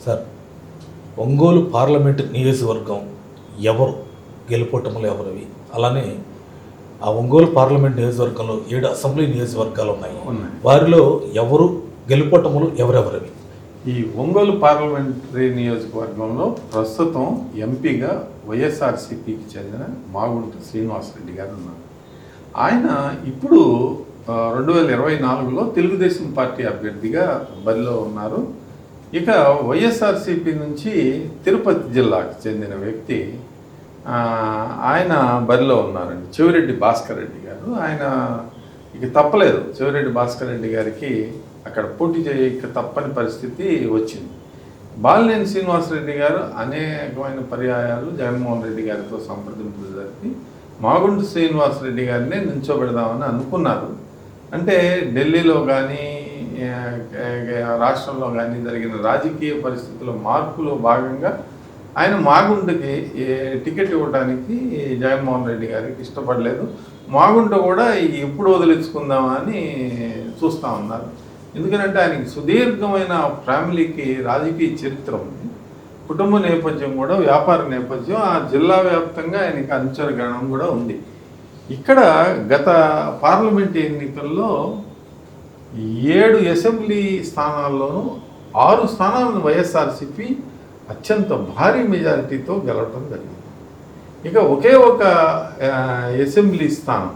Sir, Ongole parliament నియోజకవర్గం ఎవరు గెలుపోటములు ఎవరివి? అలానే ఆ ఒంగోలు పార్లమెంట్ నియోజకవర్గంలో 7 అసెంబ్లీ నియోజకవర్గాలు ఉన్నాయి. వారిలో ఎవరు గెలుపోటములు ఎవరెవరివి? ఈ ఒంగోలు పార్లమెంటరీ నియోజకవర్గంలో ప్రస్తుతం ఎంపీగా వైఎస్ఆర్సీపీకి చెందిన మాగుంట శ్రీనివాసరెడ్డి గారు ఉన్నారు. ఆయన ఇప్పుడు 2024లో తెలుగుదేశం పార్టీ అభ్యర్థిగా బరిలో ఉన్నారు. ఇక వైఎస్ఆర్సీపీ నుంచి తిరుపతి జిల్లాకు చెందిన వ్యక్తి ఆయన బరిలో ఉన్నారండి, చెవిరెడ్డి భాస్కర్ రెడ్డి గారు. ఆయన ఇక తప్పలేదు, చెవిరెడ్డి భాస్కర్ రెడ్డి గారికి అక్కడ పోటీ చేయక తప్పని పరిస్థితి వచ్చింది. బాలినేని శ్రీనివాసరెడ్డి గారు అనేకమైన పర్యాయాలు జగన్మోహన్ రెడ్డి గారితో సంప్రదింపులు జరిపి మాగుంట శ్రీనివాసరెడ్డి గారిని నిల్చోబెడదామని అనుకున్నారు. అంటే ఢిల్లీలో కానీ రాష్ట్రంలో కానీ జరిగిన రాజకీయ పరిస్థితుల మార్పులో భాగంగా ఆయన మాగుంటకి టికెట్ ఇవ్వడానికి జగన్మోహన్ రెడ్డి గారికి ఇష్టపడలేదు. మాగుంట కూడా ఎప్పుడు వదిలించుకుందామని చూస్తూ ఉన్నారు. ఎందుకంటే ఆయనకి సుదీర్ఘమైన ఫ్యామిలీకి రాజకీయ చరిత్ర ఉంది, కుటుంబ నేపథ్యం కూడా, వ్యాపార నేపథ్యం, ఆ జిల్లా వ్యాప్తంగా ఆయనకి అనుచరగణం కూడా ఉంది. ఇక్కడ గత పార్లమెంట్ ఎన్నికల్లో 7 అసెంబ్లీ స్థానాల్లోనూ 6 స్థానాలను వైఎస్ఆర్సీపీ అత్యంత భారీ మెజారిటీతో గెలవటం జరిగింది. ఇక ఒకే ఒక అసెంబ్లీ స్థానం,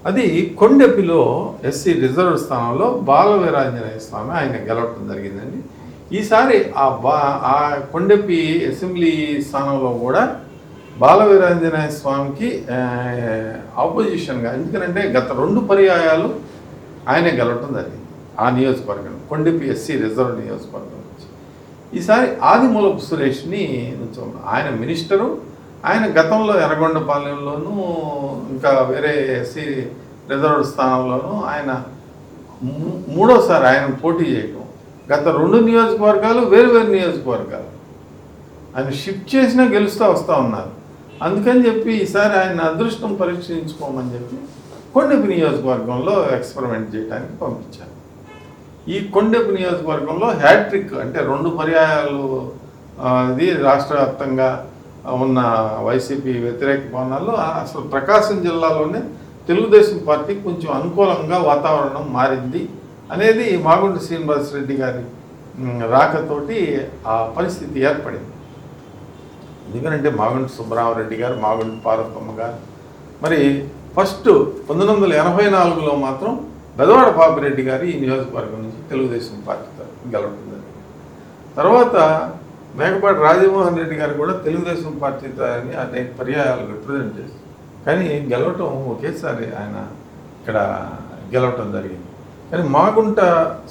అది కొండెపిలో ఎస్సీ రిజర్వ్ స్థానంలో బాలవీరాంజనేయ స్వామి ఆయన గెలవటం జరిగిందండి. ఈసారి ఆ కొండెపి అసెంబ్లీ స్థానంలో కూడా బాలవీరాంజనేయ స్వామికి ఆపోజిషన్గా, ఎందుకంటే గత 2 పర్యాయాలు ఆయనే గెలవటం జరిగింది ఆ నియోజకవర్గం, కొండెపి ఎస్సీ రిజర్వ్ నియోజకవర్గం నుంచి. ఈసారి ఆదిమూలపు సురేష్ని నుంచోమన్నారు. ఆయన మినిస్టరు, ఆయన గతంలో ఎర్రగొండపాలెంలోనూ ఇంకా వేరే ఎస్సీ రిజర్వ్ స్థానంలోనూ ఆయన మూడోసారి ఆయన పోటీ చేయటం. గత 2 నియోజకవర్గాలు వేరు నియోజకవర్గాలు ఆయన షిఫ్ట్ చేసినా గెలుస్తూ వస్తూ ఉన్నారు. అందుకని చెప్పి ఈసారి ఆయన అదృష్టం పరీక్షించుకోమని చెప్పి కొండెపి నియోజకవర్గంలో ఎక్స్పెరిమెంట్ చేయడానికి పంపించారు. ఈ కొండెపి నియోజకవర్గంలో హ్యాట్రిక్, అంటే 2 పర్యాయాలు ఇది రాష్ట్ర వ్యాప్తంగా ఉన్న వైసీపీ వ్యతిరేక పవనాల్లో అసలు ప్రకాశం జిల్లాలోనే తెలుగుదేశం పార్టీ కొంచెం అనుకూలంగా వాతావరణం మారింది అనేది మాగుంట శ్రీనివాసరెడ్డి గారి రాకతోటి ఆ పరిస్థితి ఏర్పడింది. ఎందుకంటే మాగుంట సుబ్బరామరెడ్డి గారు, మాగుంట పార్వతమ్మ గారు, మరి ఫస్ట్ 1984లో మాత్రం బెదవాడ పాపిరెడ్డి గారు ఈ నియోజకవర్గం నుంచి తెలుగుదేశం పార్టీతో గెలవడం జరిగింది. తర్వాత మేకపాటి రాజమోహన్ రెడ్డి గారు కూడా తెలుగుదేశం పార్టీతో అనేక పర్యాయాలు రిప్రజెంట్ చేస్తారు, కానీ గెలవటం ఒకేసారి ఆయన ఇక్కడ గెలవటం జరిగింది. కానీ మాగుంట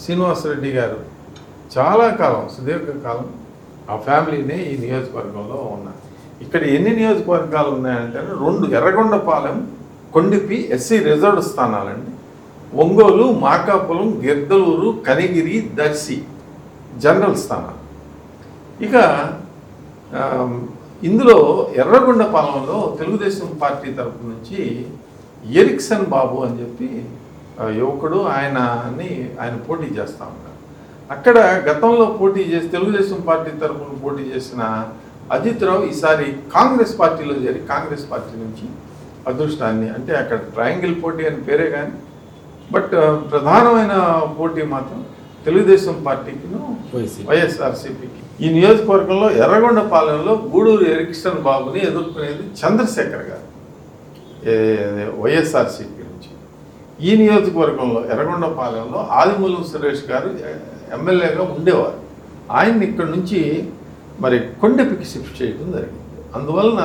శ్రీనివాసరెడ్డి గారు చాలా కాలం, సుదీర్ఘకాలం ఆ ఫ్యామిలీనే ఈ నియోజకవర్గంలో ఉన్నారు. ఇక్కడ ఎన్ని నియోజకవర్గాలు ఉన్నాయంటే 2 ఎర్రగొండపాలెం, కొండెపి ఎస్సీ రిజర్వ్డ్ స్థానాలండి, ఒంగోలు, మార్కాపురం, గిద్దలూరు, కనిగిరి, దర్శి జనరల్ స్థానాలు. ఇక ఇందులో ఎర్రగొండపాలెంలో తెలుగుదేశం పార్టీ తరఫు నుంచి ఎరిక్సన్ బాబు అని చెప్పి యువకుడు, ఆయన పోటీ చేస్తూ ఉంటారు. అక్కడ గతంలో పోటీ చేసి తెలుగుదేశం పార్టీ తరఫున పోటీ చేసిన అజిత్ రావు ఈసారి కాంగ్రెస్ పార్టీలో చేరి కాంగ్రెస్ పార్టీ నుంచి అదృష్టాన్ని, అంటే అక్కడ ట్రయాంగిల్ పోటీ అని పేరే కానీ, బట్ ప్రధానమైన పోటీ మాత్రం తెలుగుదేశం పార్టీకిను వైఎస్ఆర్సీపీకి. ఈ నియోజకవర్గంలో ఎర్రగొండపాలెంలో గూడూరు ఎరిక్సన్ బాబుని ఎదుర్కొనేది చంద్రశేఖర్ గారు వైఎస్ఆర్సీపీ నుంచి. ఈ నియోజకవర్గంలో ఎర్రగొండపాలెంలో ఆదిమూలం సురేష్ గారు ఎమ్మెల్యేగా ఉండేవారు. ఆయన్ని ఇక్కడ నుంచి మరి కొండెపికి షిఫ్ట్ చేయడం జరిగింది. అందువలన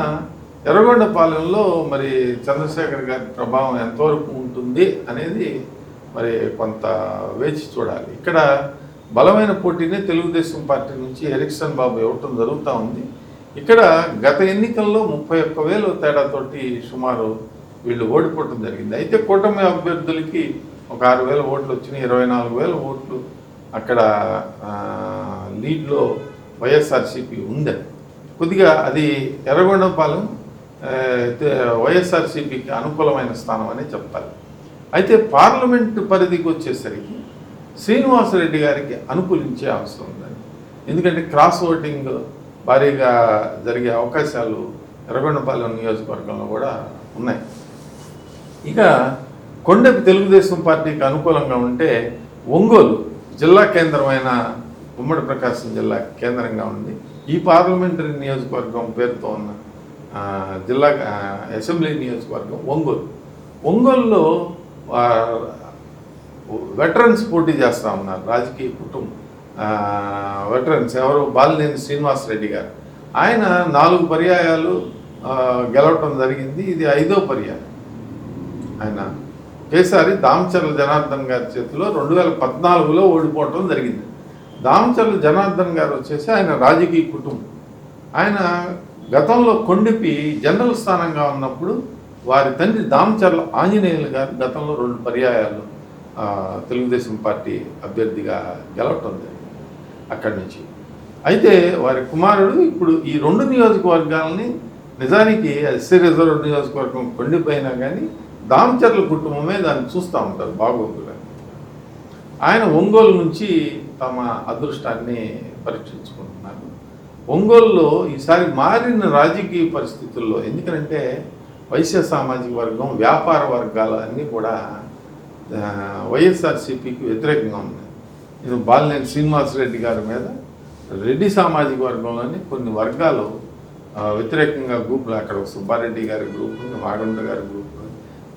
ఎర్రగొండపాలెంలో మరి చంద్రశేఖర్ గారి ప్రభావం ఎంతవరకు ఉంటుంది అనేది మరి కొంత వేచి చూడాలి. ఇక్కడ బలమైన పోటీనే తెలుగుదేశం పార్టీ నుంచి ఎరిక్సన్ బాబు ఇవ్వటం జరుగుతూ ఉంది. ఇక్కడ గత ఎన్నికల్లో 31,000 తేడాతోటి సుమారు వీళ్ళు ఓడిపోవటం జరిగింది. అయితే కూటమి అభ్యర్థులకి ఒక 6,000 ఓట్లు వచ్చినాయి, 24,000 ఓట్లు అక్కడ లీడ్లో వైఎస్ఆర్సీపీ ఉంది. కొద్దిగా అది ఎర్రగొండపాలెం వైఎస్ఆర్సీపీకి అనుకూలమైన స్థానం అనే చెప్పాలి. అయితే పార్లమెంటు పరిధికి వచ్చేసరికి శ్రీనివాసరెడ్డి గారికి అనుకూలించే అవసరం ఉందండి. ఎందుకంటే క్రాస్ ఓటింగ్ భారీగా జరిగే అవకాశాలు ఎర్రగొండపాలెం నియోజకవర్గంలో కూడా ఉన్నాయి. ఇక కొండపి తెలుగుదేశం పార్టీకి అనుకూలంగా ఉంటే ఒంగోలు జిల్లా కేంద్రమైన ఉమ్మడి ప్రకాశం జిల్లా కేంద్రంగా ఉంది. ఈ పార్లమెంటరీ నియోజకవర్గం పేరుతో ఉన్న జిల్లా అసెంబ్లీ నియోజకవర్గం ఒంగోలులో వెటరన్స్ పోటీ చేస్తూ ఉన్నారు. రాజకీయ కుటుంబం వెటరన్స్ ఎవరు? బాలినేని శ్రీనివాసరెడ్డి గారు. ఆయన 4 పర్యాయాలు గెలవటం జరిగింది. ఇది 5వ పర్యాయం. ఆయన ఒకేసారి దామచర్ల జనార్దన్ గారి చేతిలో 2014లో ఓడిపోవటం జరిగింది. దామచర్ల జనార్దన్ గారు వచ్చేసి ఆయన రాజకీయ కుటుంబం. ఆయన గతంలో కొండపి జనరల్ స్థానంగా ఉన్నప్పుడు వారి తండ్రి దామచర్ల ఆంజనేయులు గారు గతంలో 2 పర్యాయాలు తెలుగుదేశం పార్టీ అభ్యర్థిగా గెలవటం జరిగింది అక్కడి నుంచి. అయితే వారి కుమారుడు ఇప్పుడు ఈ 2 నియోజకవర్గాలని, నిజానికి ఎస్సీ రిజర్వ్ నియోజకవర్గం కొండిపోయినా కానీ దామచర్ల కుటుంబమే దాన్ని చూస్తూ ఉంటారు బాగోగులు. ఆయన ఒంగోలు నుంచి తమ అదృష్టాన్ని పరీక్షించుకుంటున్నారు. ఒంగోలులో ఈసారి మారిన రాజకీయ పరిస్థితుల్లో, ఎందుకంటే వైశ్య సామాజిక వర్గం, వ్యాపార వర్గాలు అన్నీ కూడా వైఎస్ఆర్సీపీకి వ్యతిరేకంగా ఉన్నాయి. ఇది బాలినేని శ్రీనివాసరెడ్డి గారి మీద రెడ్డి సామాజిక వర్గంలోని కొన్ని వర్గాలు వ్యతిరేకంగా గ్రూపులు, అక్కడ సుబ్బారెడ్డి గారి గ్రూప్ ఉంది, మాగుంట గారి గ్రూప్ ఉంది,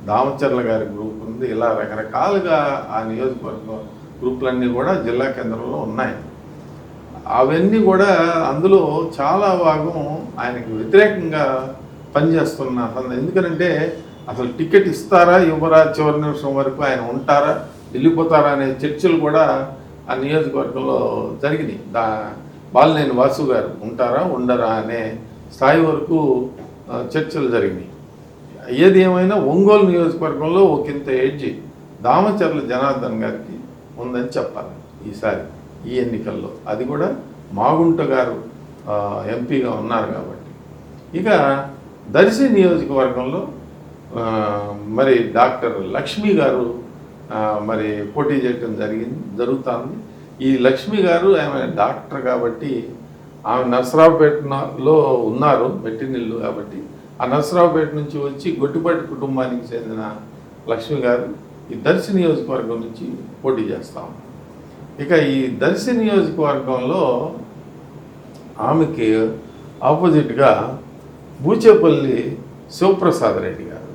దామచర్ల గారి గ్రూప్ ఉంది. ఇలా రకరకాలుగా ఆ నియోజకవర్గం గ్రూపులన్నీ కూడా జిల్లా కేంద్రంలో ఉన్నాయి. అవన్నీ కూడా అందులో చాలా భాగం ఆయనకి వ్యతిరేకంగా పనిచేస్తున్న. ఎందుకంటే అసలు టికెట్ ఇస్తారా ఇవ్వరా, చివరి నిమిషం వరకు ఆయన ఉంటారా వెళ్ళిపోతారా అనే చర్చలు కూడా ఆ నియోజకవర్గంలో జరిగినాయి. బాలినేని వాసు గారు ఉంటారా ఉండరా అనే స్థాయి వరకు చర్చలు జరిగినాయి. ఏది ఏమైనా ఒంగోలు నియోజకవర్గంలో ఒకంత ఎడ్జి దామచర్ల జనార్దన్ గారికి ఉందని చెప్పాలి ఈసారి ఈ ఎన్నికల్లో. అది కూడా మాగుంట గారు ఎంపీగా ఉన్నారు కాబట్టి. ఇక దర్శి నియోజకవర్గంలో మరి డాక్టర్ లక్ష్మి గారు మరి పోటీ చేయటం జరుగుతుంది. ఈ లక్ష్మి గారు ఆమె డాక్టర్ కాబట్టి, ఆమె నర్సరావుపేటలో ఉన్నారు, మెట్టినిల్లు కాబట్టి, ఆ నర్సరావుపేట నుంచి వచ్చి గొట్టిపాటి కుటుంబానికి చెందిన లక్ష్మి గారు ఈ దర్శి నియోజకవర్గం నుంచి పోటీ చేస్తా ఉన్నారు. ఇక ఈ దర్శి నియోజకవర్గంలో ఆమెకి ఆపోజిట్గా బూచేపల్లి శివప్రసాద్ రెడ్డి గారు.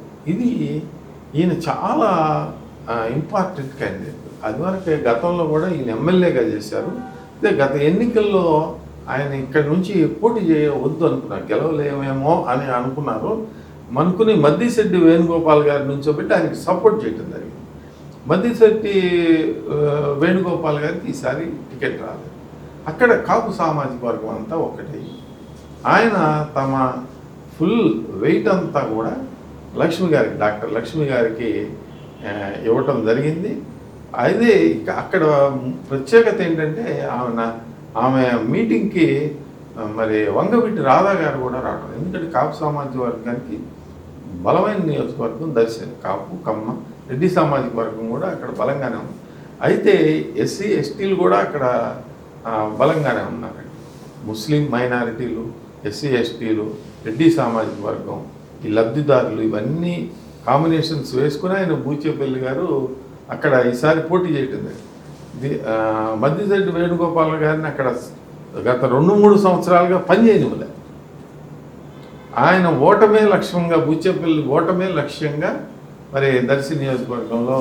ఈయన చాలా ఇంపార్టెంట్ క్యాండిడేట్. అదివరకే గతంలో కూడా ఈయన ఎమ్మెల్యేగా చేశారు. అదే గత ఎన్నికల్లో ఆయన ఇక్కడి నుంచి పోటీ చేయవద్దు అనుకున్నారు, గెలవలేమేమో అని అనుకున్నారు. అనుకుని మద్దిశెట్టి వేణుగోపాల్ గారి నుంచోబెట్టి ఆయనకి సపోర్ట్ చేయడం జరిగింది. మద్దిశెట్టి వేణుగోపాల్ గారికి ఈసారి టికెట్ రాలేదు. అక్కడ కాపు సామాజిక వర్గం అంతా ఒకటి. ఆయన తమ ఫుల్ వెయిట్ అంతా కూడా లక్ష్మి గారికి, డాక్టర్ లక్ష్మి గారికి ఇవ్వటం జరిగింది. అయితే అక్కడ ప్రత్యేకత ఏంటంటే ఆమె మీటింగ్కి మరి వంగవీటి రాధా గారు కూడా రావడం. ఎందుకంటే కాపు సామాజిక వర్గానికి బలమైన నియోజకవర్గం దర్శి. కాపు, కమ్మ, రెడ్డి సామాజిక వర్గం కూడా అక్కడ బలంగానే ఉంది. అయితే ఎస్సీ ఎస్టీలు కూడా అక్కడ బలంగానే ఉన్నారు. ముస్లిం మైనారిటీలు, ఎస్సీ ఎస్టీలు, రెడ్డి సామాజిక వర్గం, ఈ లబ్ధిదారులు, ఇవన్నీ కాంబినేషన్స్ వేసుకుని ఆయన బూచేపల్లి గారు అక్కడ ఈసారి పోటీ చేయటం. మద్దిశెట్టి వేణుగోపాల్ గారిని అక్కడ గత 2-3 సంవత్సరాలుగా పనిచేయనివ్వలే. ఆయన ఓటమే లక్ష్యంగా, బూచేపల్లి ఓటమే లక్ష్యంగా మరి దర్శి నియోజకవర్గంలో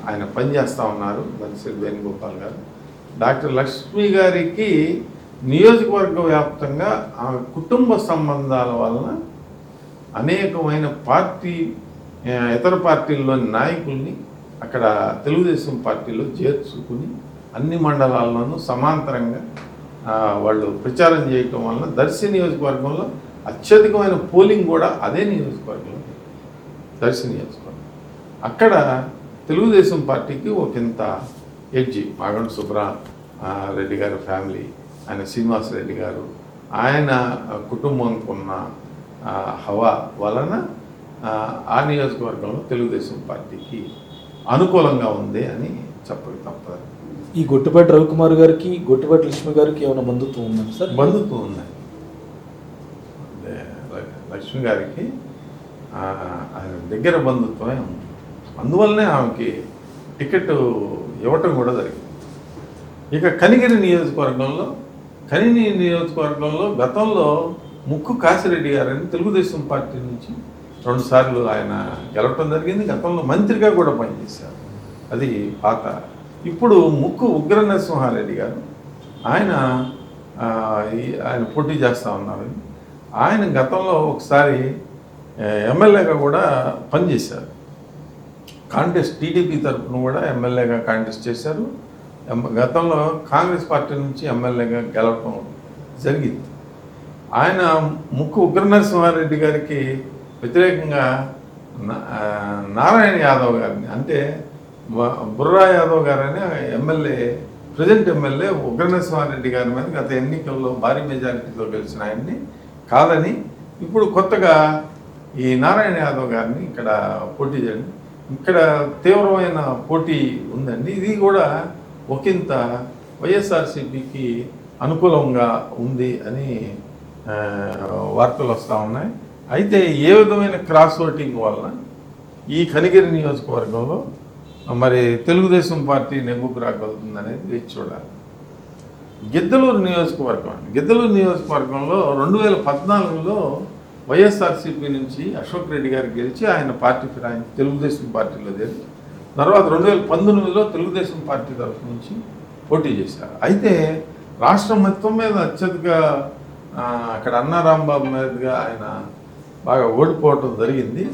ఆయన పనిచేస్తూ ఉన్నారు. మద్దిశెట్టి వేణుగోపాల్ గారు డాక్టర్ లక్ష్మి గారికి నియోజకవర్గ వ్యాప్తంగా ఆమె కుటుంబ సంబంధాల వలన అనేకమైన ఇతర పార్టీల్లోని నాయకుల్ని అక్కడ తెలుగుదేశం పార్టీలో చేర్చుకుని అన్ని మండలాల్లోనూ సమాంతరంగా వాళ్ళు ప్రచారం చేయటం వలన దర్శి నియోజకవర్గంలో అత్యధికమైన పోలింగ్ కూడా అదే నియోజకవర్గంలో, దర్శి నియోజకవర్గం. అక్కడ తెలుగుదేశం పార్టీకి ఒకంత ఎడ్జి. మాగంట సుబ్బారెడ్డి గారి ఫ్యామిలీ, ఆయన శ్రీనివాసరెడ్డి గారు, ఆయన కుటుంబంకు ఉన్న హవా వలన ఆ నియోజకవర్గంలో తెలుగుదేశం పార్టీకి అనుకూలంగా ఉంది అని చెప్పక తప్పదు. ఈ గొట్టిపాటి రవికుమార్ గారికి గొట్టిపాటి లక్ష్మి గారికి ఏమైనా బంధుత్వం ఉందండి సార్? బంధుత్వం ఉంది. లక్ష్మి గారికి ఆయన దగ్గర బంధుత్వమే ఉంది. అందువల్లనే ఆమెకి టికెట్ ఇవ్వటం కూడా జరిగింది. ఇక కనిగిరి నియోజకవర్గంలో గతంలో ముక్కు కాశిరెడ్డి గారని తెలుగుదేశం పార్టీ నుంచి 2 సార్లు ఆయన గెలవటం జరిగింది. గతంలో మంత్రిగా కూడా పనిచేశారు. అది పాత. ఇప్పుడు ముక్కు ఉగ్ర నరసింహారెడ్డి గారు ఆయన పోటీ చేస్తూ ఉన్నారు. ఆయన గతంలో ఒకసారి ఎమ్మెల్యేగా కూడా పనిచేశారు. కాంటెస్ట్ టీడీపీ తరఫున కూడా ఎమ్మెల్యేగా కాంటెస్ట్ చేశారు. గతంలో కాంగ్రెస్ పార్టీ నుంచి ఎమ్మెల్యేగా గెలవటం జరిగింది. ఆయన ముక్కు ఉగ్ర నరసింహారెడ్డి గారికి వ్యతిరేకంగా నారాయణ యాదవ్ గారిని, అంటే బుర్రా యాదవ్ గారని ప్రజెంట్ ఎమ్మెల్యే ఉగ్ర నరసింహారెడ్డి గారి మీద గత ఎన్నికల్లో భారీ మెజారిటీతో గెలిచిన ఆయన్ని కాదని ఇప్పుడు కొత్తగా ఈ నారాయణ యాదవ్ గారిని ఇక్కడ పోటీ చేయండి. ఇక్కడ తీవ్రమైన పోటీ ఉందండి. ఇది కూడా ఒకంత వైఎస్ఆర్సీపీకి అనుకూలంగా ఉంది అని వార్తలు వస్తూ ఉన్నాయి. అయితే ఏ విధమైన క్రాస్ ఓటింగ్ వలన ఈ కనిగిరి నియోజకవర్గంలో మరి తెలుగుదేశం పార్టీ నెగ్గుకు రాగలుగుతుంది అనేది వేచి చూడాలి. గిద్దలూరు నియోజకవర్గంలో 2014లో వైఎస్ఆర్సీపీ నుంచి అశోక్ రెడ్డి గారు గెలిచి ఆయన పార్టీ ఫిరాయించి తెలుగుదేశం పార్టీలో చేరి తర్వాత 2019లో తెలుగుదేశం పార్టీ తరఫు నుంచి పోటీ చేశారు. అయితే రాష్ట్రం మొత్తం మీద అత్యధిక అక్కడ అన్నా రాంబాబు మీదుగా ఆయన బాగా ఓడిపోవటం జరిగింది.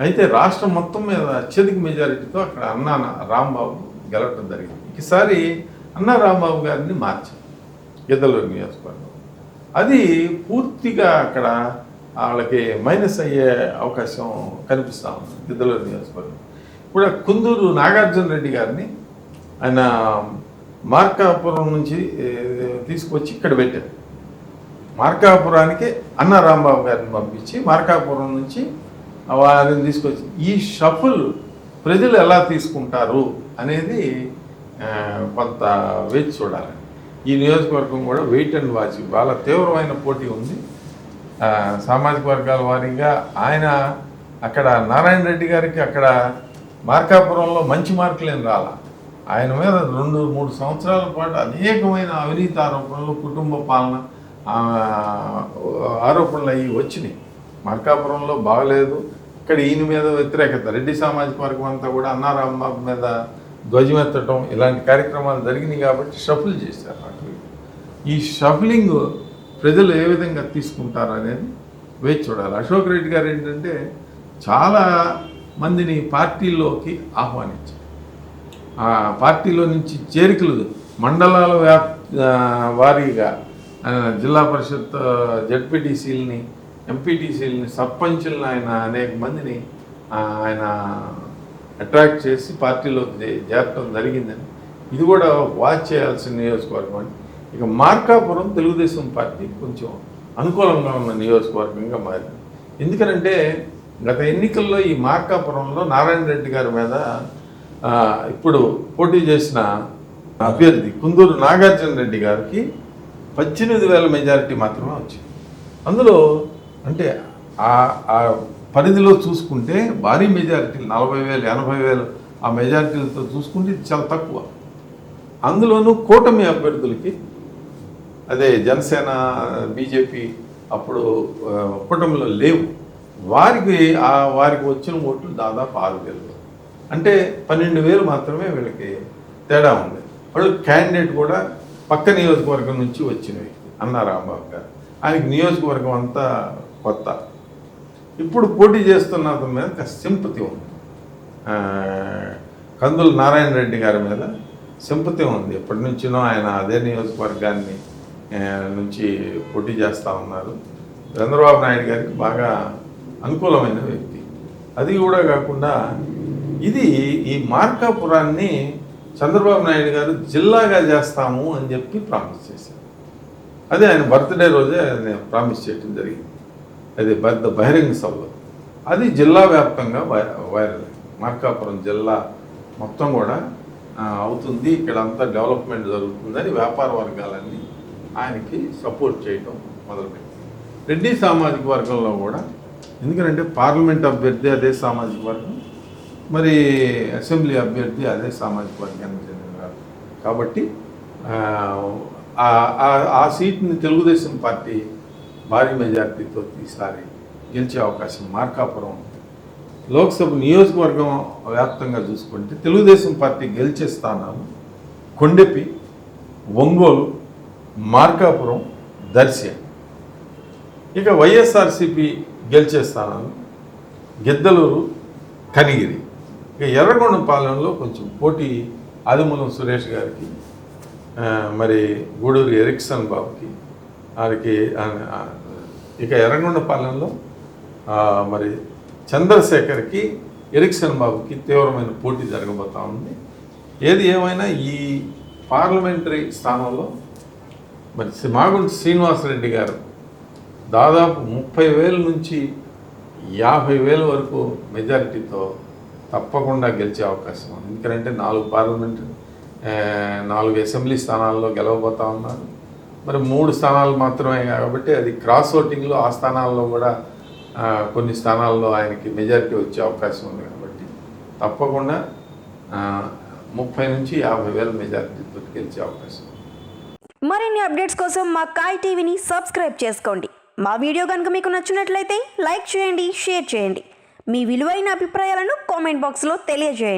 అయితే రాష్ట్రం మొత్తం మీద అత్యధిక మెజారిటీతో అక్కడ అన్నా రాంబాబు గెలవటం జరిగింది. ఈసారి అన్నా రాంబాబు గారిని మార్చారు గిద్దలూరు నియోజకవర్గం. అది పూర్తిగా అక్కడ వాళ్ళకి మైనస్ అయ్యే అవకాశం కనిపిస్తూ ఉంది గిద్దలూరు నియోజకవర్గం. ఇప్పుడు కుందూరు నాగార్జున రెడ్డి గారిని ఆయన మార్కాపురం నుంచి తీసుకొచ్చి ఇక్కడ పెట్టారు. మార్కాపురానికి అన్నా రాంబాబు గారిని పంపించి మార్కాపురం నుంచి వారిని తీసుకొచ్చి ఈ షఫుల్ ప్రజలు ఎలా తీసుకుంటారు అనేది కొంత వేచి చూడాలి. ఈ నియోజకవర్గం కూడా వెయిట్ అండ్ వాచ్. చాలా తీవ్రమైన పోటీ ఉంది సామాజిక వర్గాల వారీగా. ఆయన అక్కడ నారాయణ రెడ్డి గారికి అక్కడ మార్కాపురంలో మంచి మార్కులేం రాల. ఆయన మీద 2-3 సంవత్సరాల పాటు అనేకమైన అవినీతి ఆరోపణలు, కుటుంబ పాలన ఆరోపణలు అవి వచ్చినాయి. మార్కాపురంలో బాగలేదు. ఇక్కడ ఈయన మీద వ్యతిరేకత, రెడ్డి సామాజిక వర్గం అంతా కూడా అన్నా రాంబాబు మీద ధ్వజమెత్తటం ఇలాంటి కార్యక్రమాలు జరిగినాయి. కాబట్టి షఫుల్ చేశారు. ఈ షఫలింగ్ ప్రజలు ఏ విధంగా తీసుకుంటారు అనేది వేచి చూడాలి. అశోక్ రెడ్డి గారు ఏంటంటే చాలా మందిని పార్టీలోకి ఆహ్వానించారు. ఆ పార్టీలో నుంచి చేరికలు మండలాల వారీగా జిల్లా పరిషత్ జడ్పీటీసీలని, ఎంపీటీసీలని, సర్పంచులను ఆయన అనేక మందిని ఆయన అట్రాక్ట్ చేసి పార్టీలోకి చేరటం జరిగిందని ఇది కూడా వాచ్ చేయాల్సిన నియోజకవర్గం అని. ఇక మార్కాపురం తెలుగుదేశం పార్టీ కొంచెం అనుకూలంగా ఉన్న నియోజకవర్గంగా మారింది. ఎందుకనంటే గత ఎన్నికల్లో ఈ మార్కాపురంలో నారాయణ రెడ్డి గారి మీద ఇప్పుడు పోటీ చేసిన అభ్యర్థి కుందూరు నాగార్జున రెడ్డి గారికి 18,000 మెజారిటీ మాత్రమే వచ్చింది. అందులో అంటే ఆ పరిధిలో చూసుకుంటే భారీ మెజారిటీ 40,000, 80,000 ఆ మెజారిటీలతో చూసుకుంటే ఇది చాలా తక్కువ. అందులోనూ కూటమి అభ్యర్థులకి, అదే జనసేన, బీజేపీ అప్పుడు కూటమిలో లేవు. వారికి వచ్చిన ఓట్లు దాదాపు 6,000, అంటే 12,000 మాత్రమే వీళ్ళకి తేడా ఉంది. వాళ్ళు క్యాండిడేట్ కూడా పక్క నియోజకవర్గం నుంచి వచ్చిన వ్యక్తి అన్నా రాంబాబు గారు. ఆయనకి నియోజకవర్గం అంతా కొత్త. ఇప్పుడు పోటీ చేస్తున్న అతని మీద సింపతి ఉంది. కందుల నారాయణ రెడ్డి గారి మీద సింపతి ఉంది. ఎప్పటి నుంచినో ఆయన అదే నియోజకవర్గాన్ని నుంచి పోటీ చేస్తూ ఉన్నారు. చంద్రబాబు నాయుడు గారికి బాగా అనుకూలమైన వ్యక్తి. అది కూడా కాకుండా ఈ మార్కాపురాన్ని చంద్రబాబు నాయుడు గారు జిల్లాగా చేస్తాము అని చెప్పి ప్రామిస్ చేశారు. అదే ఆయన బర్త్డే రోజే ఆయన ప్రామిస్ చేయడం జరిగింది. అది పెద్ద బహిరంగ సభలో అది జిల్లా వ్యాప్తంగా వైరల్. మార్కాపురం జిల్లా మొత్తం కూడా అవుతుంది, ఇక్కడ అంతా డెవలప్మెంట్ జరుగుతుందని వ్యాపార వర్గాలన్నీ ఆయనకి సపోర్ట్ చేయడం మొదలుపెట్టింది. రెడ్డి సామాజిక వర్గంలో కూడా, ఎందుకంటే పార్లమెంట్ అభ్యర్థి అదే సామాజిక వర్గం, మరి అసెంబ్లీ అభ్యర్థి అదే సామాజిక వర్గానికి చెందినవారు కాబట్టి ఆ సీట్ని తెలుగుదేశం పార్టీ భారీ మెజార్టీతో ఈసారి గెలిచే అవకాశం. మార్కాపురం లోక్సభ నియోజకవర్గం వ్యాప్తంగా చూసుకుంటే తెలుగుదేశం పార్టీ గెలిచే స్థానాలు కొండెపి, ఒంగోలు, మార్కాపురం, దర్శి. ఇక వైఎస్ఆర్సీపీ గెలిచే స్థానాలు గిద్దలూరు, కనిగిరి. ఇక ఎర్రగొండపాలెంలో కొంచెం పోటీ ఆదిమూలం సురేష్ గారికి, మరి గూడూరు ఎరిక్సన్ బాబుకి, వారికి. ఇక ఎర్రగొండపాలెంలో మరి చంద్రశేఖర్కి, ఎరిక్సన్ బాబుకి తీవ్రమైన పోటీ జరగబోతూ ఉంది. ఏది ఏమైనా ఈ పార్లమెంటరీ స్థానంలో మరి మాగుంటి శ్రీనివాసరెడ్డి గారు దాదాపు 30,000 నుంచి 50,000 వరకు మెజారిటీతో తప్పకుండా గెలిచే అవకాశం ఉంది. ఎందుకంటే 4 పార్లమెంటు, 4 అసెంబ్లీ స్థానాల్లో గెలవబోతా ఉన్నారు. మరి 3 స్థానాలు మాత్రమే కాబట్టి అది క్రాస్ ఓటింగ్లో ఆ స్థానాల్లో కూడా కొన్ని స్థానాల్లో ఆయనకి మెజారిటీ వచ్చే అవకాశం ఉంది. కాబట్టి తప్పకుండా 30 నుంచి 50,000 మెజారిటీతో గెలిచే అవకాశం. మరిన్ని అప్డేట్స్ కోసం మా కాయ్ టీవీని సబ్స్క్రైబ్ చేసుకోండి. మా వీడియో కనుక మీకు నచ్చినట్లయితే లైక్ చేయండి, షేర్ చేయండి. మీ విలువైన అభిప్రాయాలను కామెంట్ బాక్స్లో తెలియజేయండి.